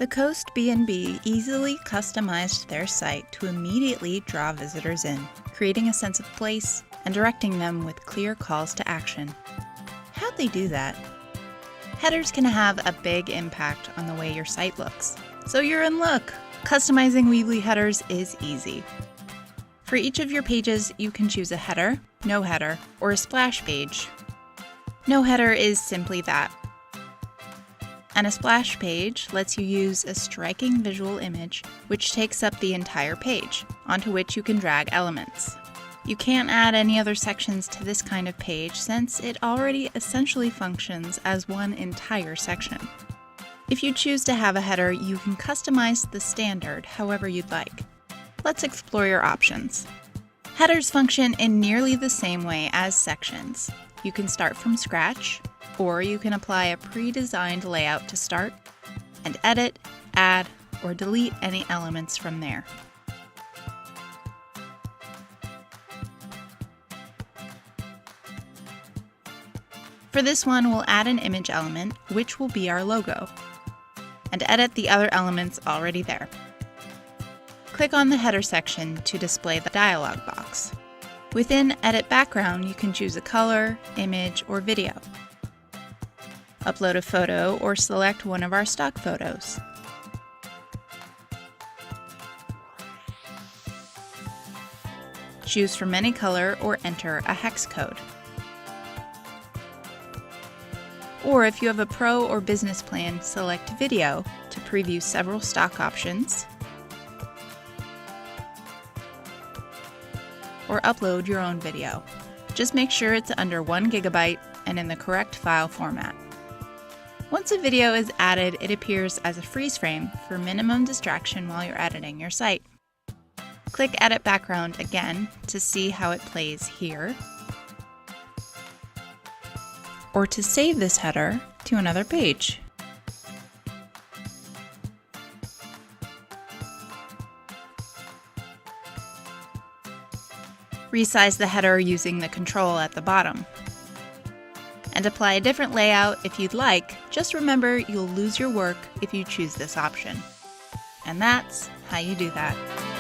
The Coast B&B easily customized their site to immediately draw visitors in, creating a sense of place and directing them with clear calls to action. How'd they do that? Headers can have a big impact on the way your site looks. So you're in luck! Customizing Weebly headers is easy. For each of your pages, you can choose a header, no header, or a splash page. No header is simply that. And a splash page lets you use a striking visual image which takes up the entire page, onto which you can drag elements. You can't add any other sections to this kind of page since it already essentially functions as one entire section. If you choose to have a header, you can customize the standard however you'd like. Let's explore your options. Headers function in nearly the same way as sections. You can start from scratch, or you can apply a pre-designed layout to start and edit, add, or delete any elements from there. For this one, we'll add an image element, which will be our logo, and edit the other elements already there. Click on the header section to display the dialog box. Within Edit Background, you can choose a color, image, or video. Upload a photo or select one of our stock photos. Choose from any color or enter a hex code. Or if you have a pro or business plan, select Video to preview several stock options, or upload your own video. Just make sure it's under 1 GB and in the correct file format. Once a video is added, it appears as a freeze frame for minimum distraction while you're editing your site. Click Edit Background again to see how it plays here, or to save this header to another page. Resize the header using the control at the bottom. And apply a different layout if you'd like. Just remember, you'll lose your work if you choose this option. And that's how you do that.